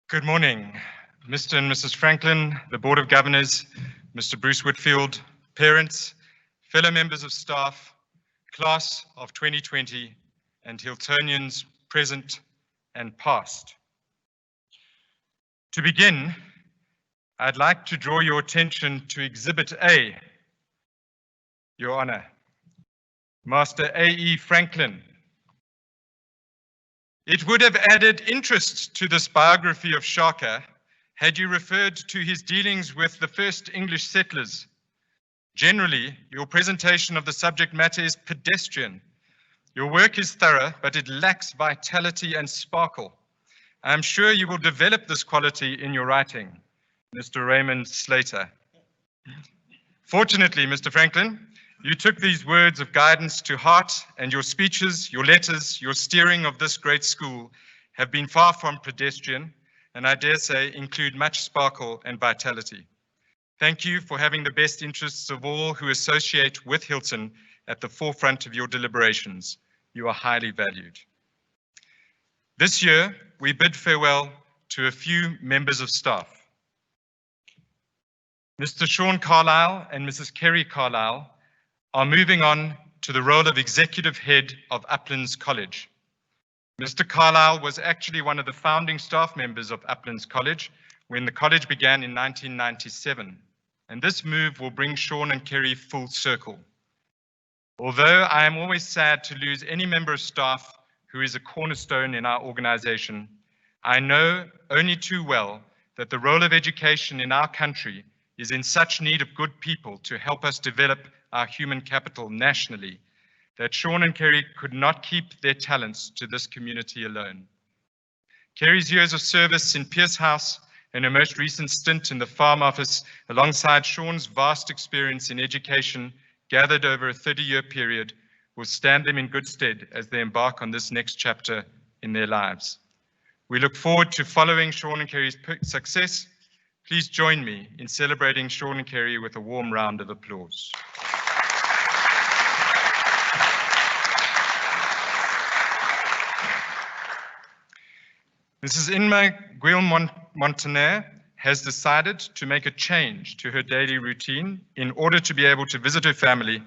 Good morning, Mr. and Mrs. Franklin, the Board of Governors, Mr. Bruce Whitfield, parents, fellow members of staff, class of 2020, and Hiltonians present and past. To begin, I'd like to draw your attention to Exhibit A, Your Honor. Master A.E. Franklin. It would have added interest to this biography of Shaka had you referred to his dealings with the first English settlers. Generally, your presentation of the subject matter is pedestrian. Your work is thorough, but it lacks vitality and sparkle. I am sure you will develop this quality in your writing, Mr. Raymond Slater. Fortunately, Mr. Franklin, you took these words of guidance to heart, and your speeches, your letters, your steering of this great school have been far from pedestrian, and I dare say include much sparkle and vitality. Thank you for having the best interests of all who associate with Hilton at the forefront of your deliberations. You are highly valued. This year, we bid farewell to a few members of staff. Mr. Sean Carlisle and Mrs. Kerry Carlisle are moving on to the role of executive head of Uplands College. Mr. Carlisle was actually one of the founding staff members of Uplands College when the college began in 1997, and this move will bring Sean and Kerry full circle. Although I am always sad to lose any member of staff who is a cornerstone in our organization, I know only too well that the role of education in our country is in such need of good people to help us develop our human capital nationally, that Sean and Kerry could not keep their talents to this community alone. Kerry's years of service in Pierce House and her most recent stint in the Farm Office, alongside Sean's vast experience in education gathered over a 30-year period, will stand them in good stead as they embark on this next chapter in their lives. We look forward to following Sean and Kerry's success. Please join me in celebrating Sean and Kerry with a warm round of applause. Mrs. Inma Guil-Montaner has decided to make a change to her daily routine in order to be able to visit her family,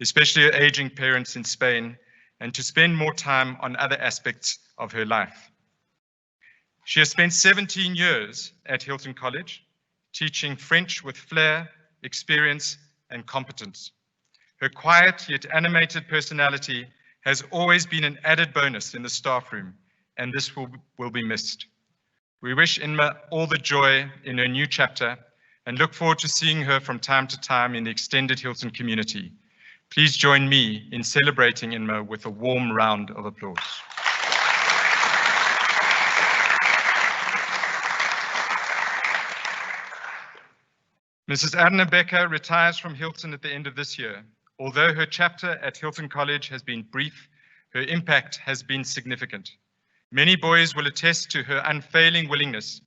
especially her aging parents in Spain, and to spend more time on other aspects of her life. She has spent 17 years at Hilton College, teaching French with flair, experience, and competence. Her quiet yet animated personality has always been an added bonus in the staff room, and this will be missed. We wish Inma all the joy in her new chapter and look forward to seeing her from time to time in the extended Hilton community. Please join me in celebrating Inma with a warm round of applause. Mrs. Adna Becker retires from Hilton at the end of this year. Although her chapter at Hilton College has been brief, her impact has been significant. Many boys will attest to her unfailing willingness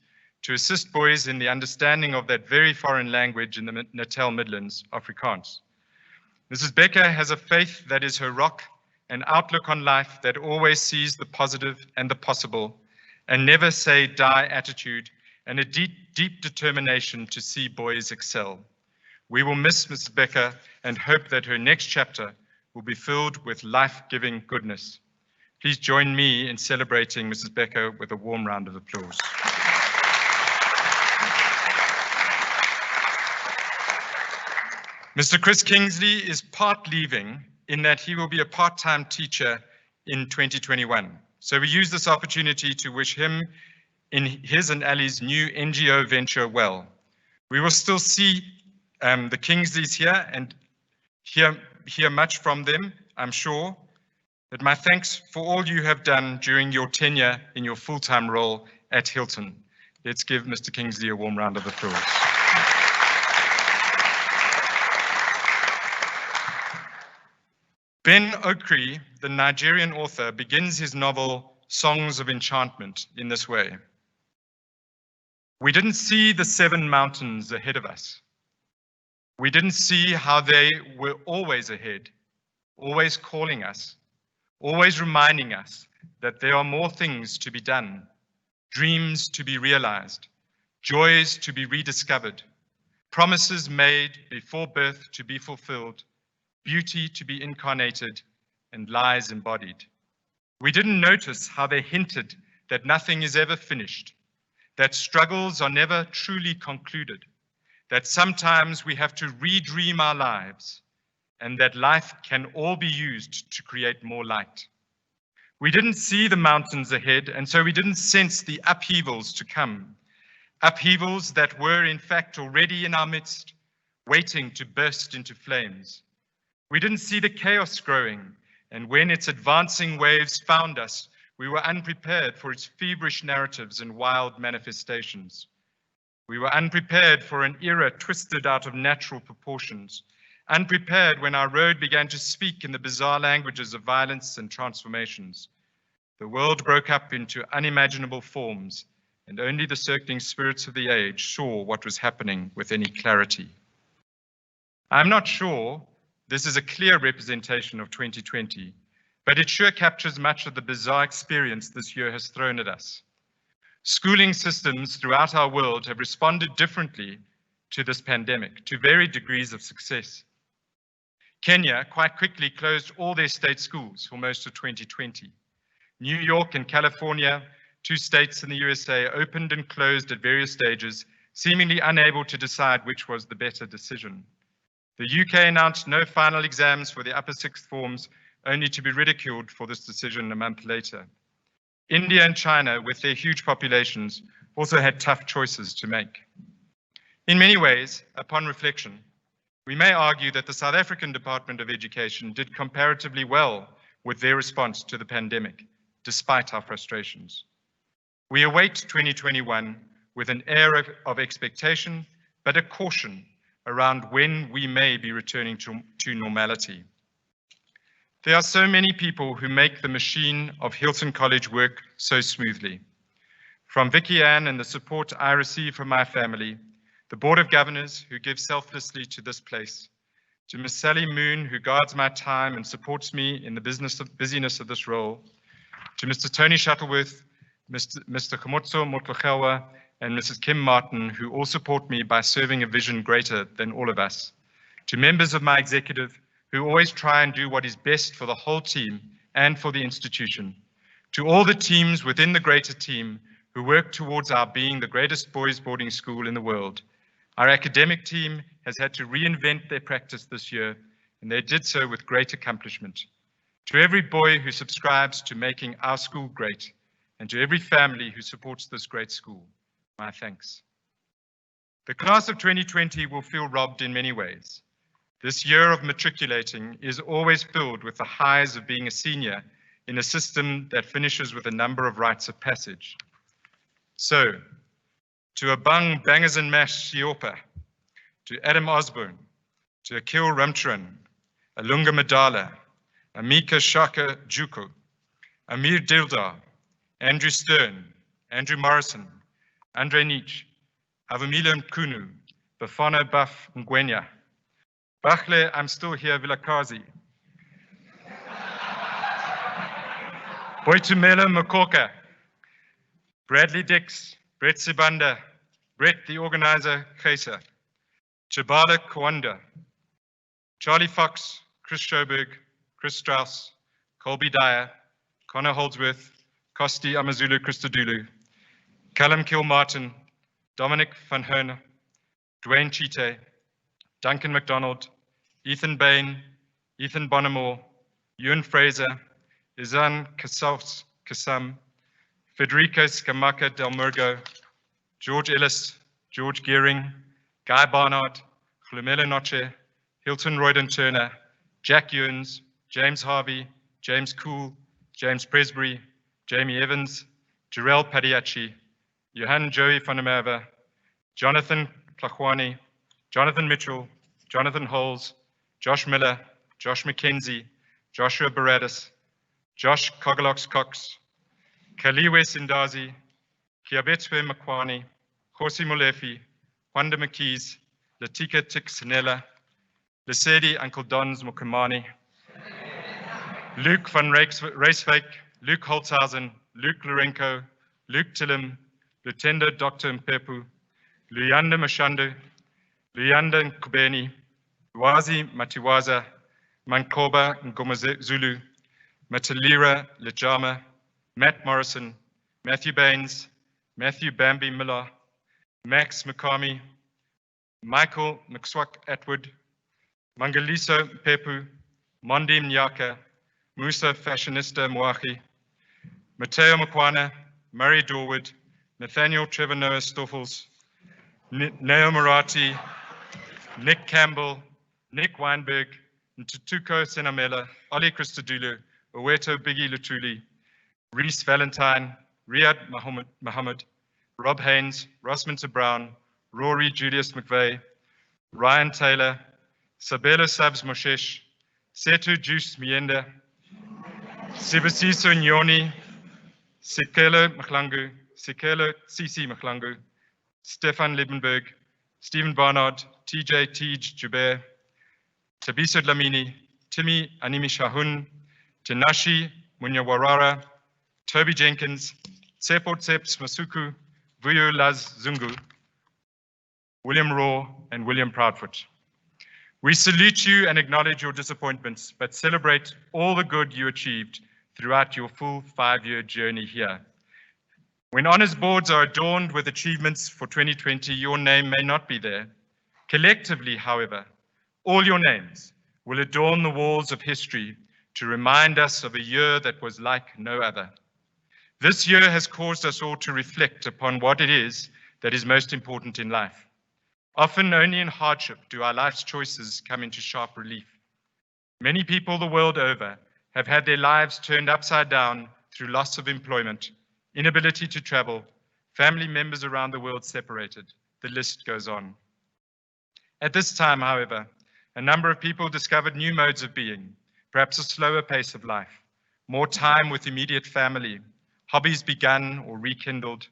to assist boys in the understanding of that very foreign language in the Natal Midlands, Afrikaans. Mrs. Becker has a faith that is her rock, an outlook on life that always sees the positive and the possible, a never say die attitude, and a deep determination to see boys excel. We will miss Mrs. Becker and hope that her next chapter will be filled with life-giving goodness. Please join me in celebrating Mrs. Becker with a warm round of applause. Mr. Chris Kingsley is part leaving in that he will be a part-time teacher in 2021. So we use this opportunity to wish him in his and Ali's new NGO venture well. We will still see the Kingsleys here and hear much from them, I'm sure. But my thanks for all you have done during your tenure in your full-time role at Hilton. Let's give Mr. Kingsley a warm round of applause. Ben Okri, the Nigerian author, begins his novel Songs of Enchantment in this way. We didn't see the 7 mountains ahead of us. We didn't see how they were always ahead, always calling us, always reminding us that there are more things to be done, dreams to be realized, joys to be rediscovered, promises made before birth to be fulfilled, beauty to be incarnated, and lies embodied. We didn't notice how they hinted that nothing is ever finished, that struggles are never truly concluded, that sometimes we have to redream our lives, and that life can all be used to create more light. We didn't see the mountains ahead, and so we didn't sense the upheavals to come, upheavals that were in fact already in our midst, waiting to burst into flames. We didn't see the chaos growing, and when its advancing waves found us, we were unprepared for its feverish narratives and wild manifestations. We were unprepared for an era twisted out of natural proportions, unprepared when our road began to speak in the bizarre languages of violence and transformations. The world broke up into unimaginable forms, and only the circling spirits of the age saw what was happening with any clarity. I'm not sure this is a clear representation of 2020, but it sure captures much of the bizarre experience this year has thrown at us. Schooling systems throughout our world have responded differently to this pandemic, to varied degrees of success. Kenya quite quickly closed all their state schools for most of 2020. New York and California, two states in the USA, opened and closed at various stages, seemingly unable to decide which was the better decision. The UK announced no final exams for the upper sixth forms, only to be ridiculed for this decision a month later. India and China, with their huge populations, also had tough choices to make. In many ways, upon reflection, we may argue that the South African Department of Education did comparatively well with their response to the pandemic, despite our frustrations. We await 2021 with an air of expectation, but a caution around when we may be returning to normality. There are so many people who make the machine of Hilton College work so smoothly. From Vicky Ann and the support I receive from my family, the Board of Governors who give selflessly to this place, to Ms. Sally Moon who guards my time and supports me in the busyness of this role, to Mr. Tony Shuttleworth, Mr. Khomotso Motlogelwa, and Mrs. Kim Martin, who all support me by serving a vision greater than all of us, to members of my executive who always try and do what is best for the whole team and for the institution, to all the teams within the greater team who work towards our being the greatest boys' boarding school in the world. Our academic team has had to reinvent their practice this year, and they did so with great accomplishment. To every boy who subscribes to making our school great, and to every family who supports this great school, my thanks. The class of 2020 will feel robbed in many ways. This year of matriculating is always filled with the highs of being a senior in a system that finishes with a number of rites of passage. So, to Abang Bangers and Mash Siopa, to Adam Osborne, to Akil Ramcharan, Alunga Madala, Amika Shaka Juko, Amir Dildar, Andrew Stern, Andrew Morrison, Andre Nietzsche, Avamila Mkunu, Bafana Buff Ngwenya, Bachle, I'm still here, Vilakazi, Boitumela Makoka, Bradley Dix, Brett Sibanda, Brett the organizer, Kesa, Chabala Kwanda, Charlie Fox, Chris Schoberg, Chris Strauss, Colby Dyer, Connor Holdsworth, Kosti Amazulu Christodoulou, Callum Kilmartin, Dominic Van Herne, Dwayne Chite, Duncan McDonald, Ethan Bain, Ethan Bonamore, Ewan Fraser, Izan Kasam, Federico Scamacca Del Murgo, George Ellis, George Gearing, Guy Barnard, Flumela Noche, Hilton Royden Turner, Jack Ewens, James Harvey, James Cool, James Presbury, Jamie Evans, Jarell Padiachi, Johan Joey Vandermerwe, Jonathan Klachwani, Jonathan Mitchell, Jonathan Holes, Josh Miller, Josh McKenzie, Joshua Baradas, Josh Kogalox Cox, Kaliwe Sindazi, Kiabetswe Makwani, Khosi Molefi, Wanda McKees, Latika Tixinella, Lesedi Uncle Dons Mokumani, Luke van Racevik, Luke Holtzhausen, Luke Lorenko, Luke Tillum, Lutenda Dr. Mpepu, Luyanda Mashando, Luyanda Nkubeni, Wazi Matiwaza, Mankoba Ngomazulu, Matalira Lejama, Matt Morrison, Matthew Baines, Matthew Bambi Miller, Max Makami, Michael McSwak Atwood, Mangaliso Pepu, Mondi Mnyaka, Musa Fashionista Mwahi, Mateo Makwana, Murray Dorwood, Nathaniel Trevor Noah Stoffels, Neo Marati, Nick Campbell, Nick Weinberg, Ntutuko Senamela, Oli Christodoulou, Oweto Biggie Lutuli, Reese Valentine, Riyad Muhammad, Rob Haynes, Ross Minter Brown, Rory Julius McVeigh, Ryan Taylor, Sabelo Sabs Moshesh, Setu Juice Mienda, Sibasiso Nyoni, Sikelo Mchlangu, Sikelo Sisi Mchlangu, Stefan Liebenberg, Stephen Barnard, TJ Tej Jubair, Tabiso Dlamini, Timmy Animi Shahun, Tenashi Munyawarara, Toby Jenkins, Tsepo Tseps Masuku, Vuyo Laz Zungu, William Raw, and William Proudfoot. We salute you and acknowledge your disappointments, but celebrate all the good you achieved throughout your full 5-year journey here. When honors boards are adorned with achievements for 2020, your name may not be there. Collectively, however, all your names will adorn the walls of history to remind us of a year that was like no other. This year has caused us all to reflect upon what it is that is most important in life. Often only in hardship do our life's choices come into sharp relief. Many people the world over have had their lives turned upside down through loss of employment, inability to travel, family members around the world separated. The list goes on. At this time, however, a number of people discovered new modes of being, perhaps a slower pace of life, more time with immediate family, hobbies begun or rekindled.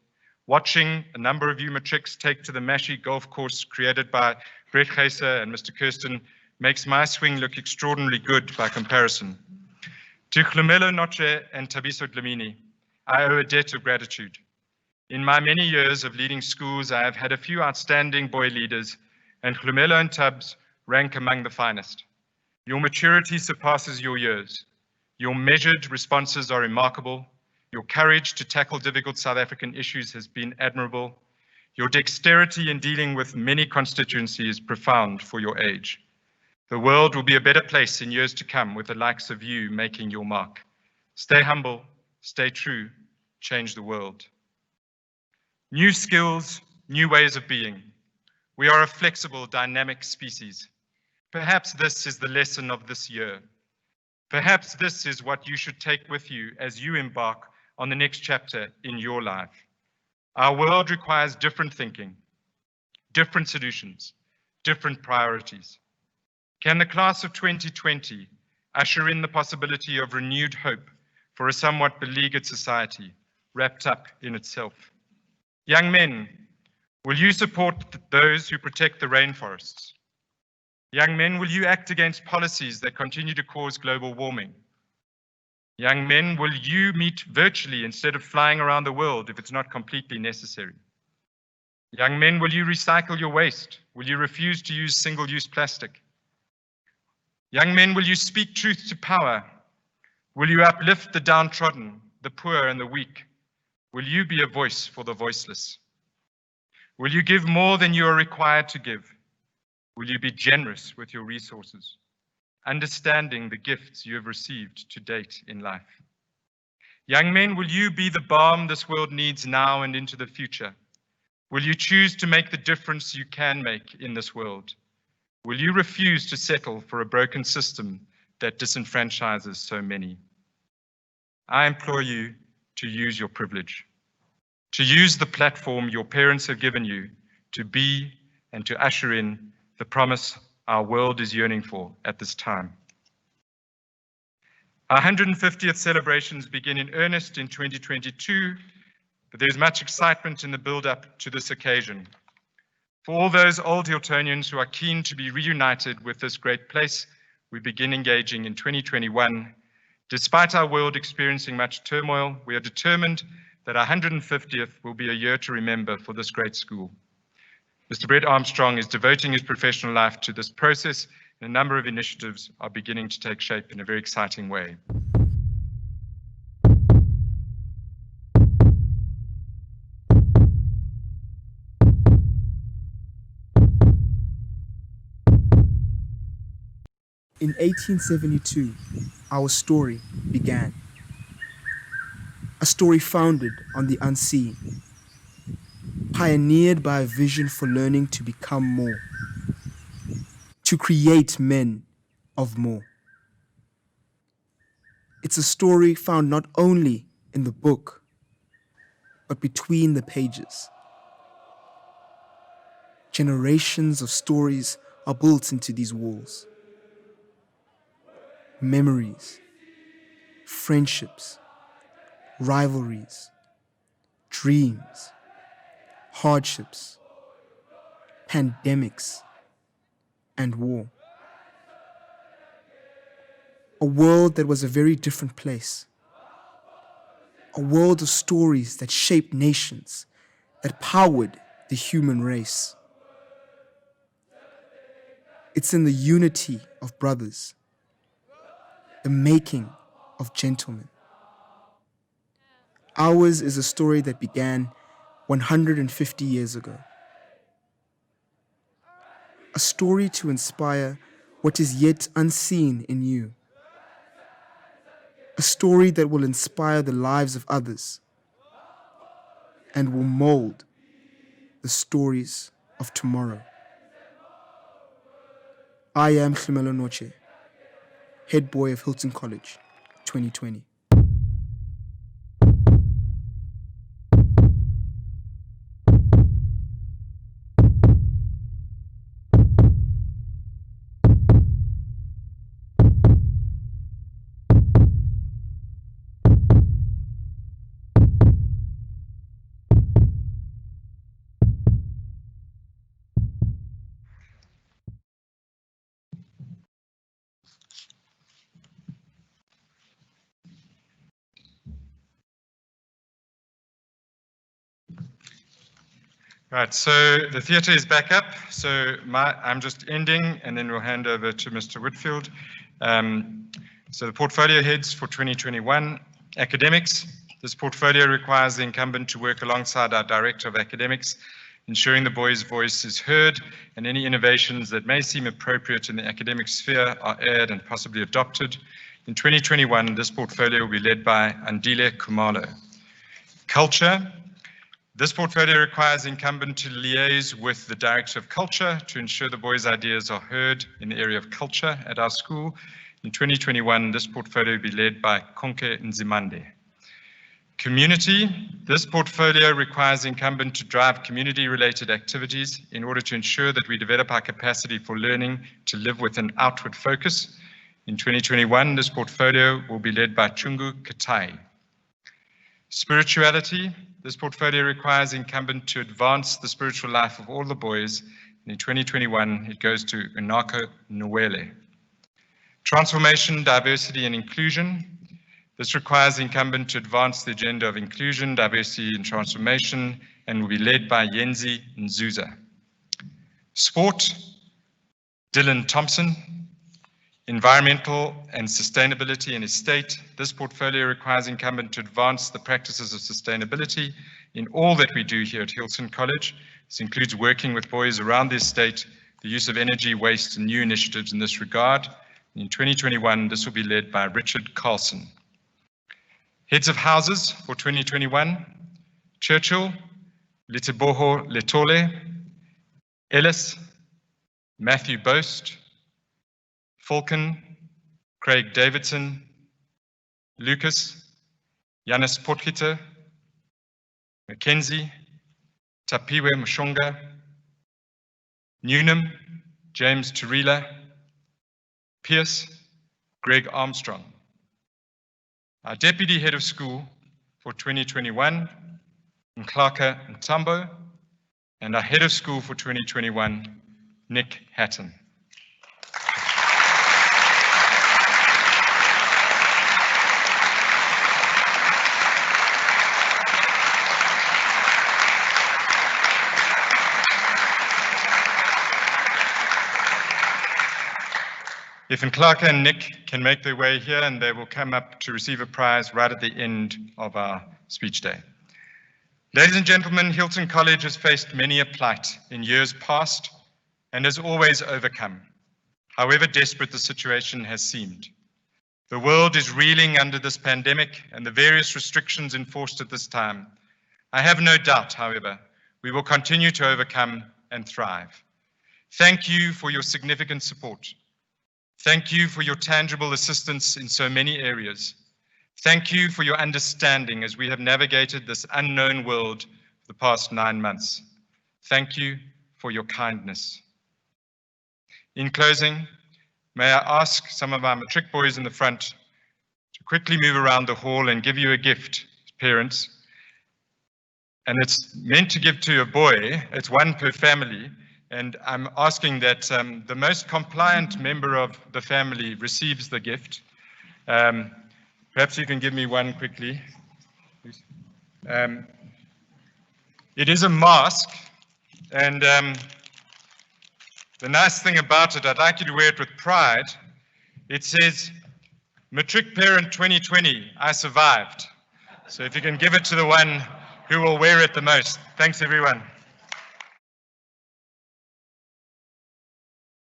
Watching a number of you matrics take to the Mashi golf course created by Brett Geyser and Mr. Kirsten makes my swing look extraordinarily good by comparison. To Glumelo Noche and Tabiso Dlamini, I owe a debt of gratitude. In my many years of leading schools, I have had a few outstanding boy leaders, and Glumelo and Tubbs rank among the finest. Your maturity surpasses your years. Your measured responses are remarkable. Your courage to tackle difficult South African issues has been admirable. Your dexterity in dealing with many constituencies is profound for your age. The world will be a better place in years to come with the likes of you making your mark. Stay humble, stay true, change the world. New skills, new ways of being. We are a flexible, dynamic species. Perhaps this is the lesson of this year. Perhaps this is what you should take with you as you embark on the next chapter in your life. Our world requires different thinking, different solutions, different priorities. Can the class of 2020 usher in the possibility of renewed hope for a somewhat beleaguered society wrapped up in itself? Young men, will you support those who protect the rainforests? Young men, will you act against policies that continue to cause global warming? Young men, will you meet virtually instead of flying around the world if it's not completely necessary? Young men, will you recycle your waste? Will you refuse to use single-use plastic? Young men, will you speak truth to power? Will you uplift the downtrodden, the poor and the weak? Will you be a voice for the voiceless? Will you give more than you are required to give? Will you be generous with your resources, understanding the gifts you have received to date in life? Young men, will you be the balm this world needs now and into the future? Will you choose to make the difference you can make in this world? Will you refuse to settle for a broken system that disenfranchises so many? I implore you to use your privilege, to use the platform your parents have given you to be and to usher in the promise our world is yearning for at this time. Our 150th celebrations begin in earnest in 2022, but there's much excitement in the build-up to this occasion. For all those old Hiltonians who are keen to be reunited with this great place, we begin engaging in 2021. Despite our world experiencing much turmoil, we are determined that our 150th will be a year to remember for this great school. Mr. Brett Armstrong is devoting his professional life to this process, and a number of initiatives are beginning to take shape in a very exciting way. In 1872, our story began. A story founded on the unseen, pioneered by a vision for learning to become more, to create men of more. It's a story found not only in the book, but between the pages. Generations of stories are built into these walls. Memories, friendships, rivalries, dreams, hardships, pandemics, and war. A world that was a very different place. A world of stories that shaped nations, that powered the human race. It's in the unity of brothers, the making of gentlemen. Ours is a story that began 150 years ago. A story to inspire what is yet unseen in you. A story that will inspire the lives of others and will mold the stories of tomorrow. I am Khimelo Noche, head boy of Hilton College, 2020. Right, so the theatre is back up. So I'm just ending, and then we'll hand over to Mr. Whitfield. So the portfolio heads for 2021, academics. This portfolio requires the incumbent to work alongside our Director of Academics, ensuring the boys' voice is heard and any innovations that may seem appropriate in the academic sphere are aired and possibly adopted. In 2021, this portfolio will be led by Andile Kumalo. Culture. This portfolio requires the incumbent to liaise with the Director of Culture to ensure the boys' ideas are heard in the area of culture at our school. In 2021, this portfolio will be led by Konke Nzimande. Community. This portfolio requires the incumbent to drive community-related activities in order to ensure that we develop our capacity for learning to live with an outward focus. In 2021, this portfolio will be led by Chungu Katai. Spirituality. This portfolio requires the incumbent to advance the spiritual life of all the boys. And in 2021, it goes to Unako Nwele. Transformation, diversity, and inclusion. This requires the incumbent to advance the agenda of inclusion, diversity, and transformation, and will be led by Yenzi Nzuza. Sport, Dylan Thompson. Environmental and sustainability and estate. This portfolio requires the incumbent to advance the practices of sustainability in all that we do here at Hilton College. This includes working with boys around the estate, the use of energy, waste, and new initiatives in this regard. In 2021, this will be led by Richard Carlson. Heads of houses for 2021, Churchill, Liteboho Letole, Ellis, Matthew Boast, Falcon, Craig Davidson, Lucas, Yanis Potgieter, Mackenzie, Tapiwe Mshonga, Newnham, James Turila, Pierce, Greg Armstrong. Our Deputy Head of School for 2021, Nklaka Ntambo, and our Head of School for 2021, Nick Hatton. If Clark and Nick can make their way here, and they will come up to receive a prize right at the end of our speech day. Ladies and gentlemen, Hilton College has faced many a plight in years past and has always overcome, however desperate the situation has seemed. The world is reeling under this pandemic and the various restrictions enforced at this time. I have no doubt, however, we will continue to overcome and thrive. Thank you for your significant support. Thank you for your tangible assistance in so many areas. Thank you for your understanding as we have navigated this unknown world for the past 9 months. Thank you for your kindness. In closing, may I ask some of our matric boys in the front to quickly move around the hall and give you a gift, parents. And it's meant to give to a boy, it's one per family. And I'm asking that the most compliant member of the family receives the gift. Perhaps you can give me one quickly. It is a mask, and the nice thing about it, I'd like you to wear it with pride. It says, Matric Parent 2020, I survived. So if you can give it to the one who will wear it the most. Thanks, everyone.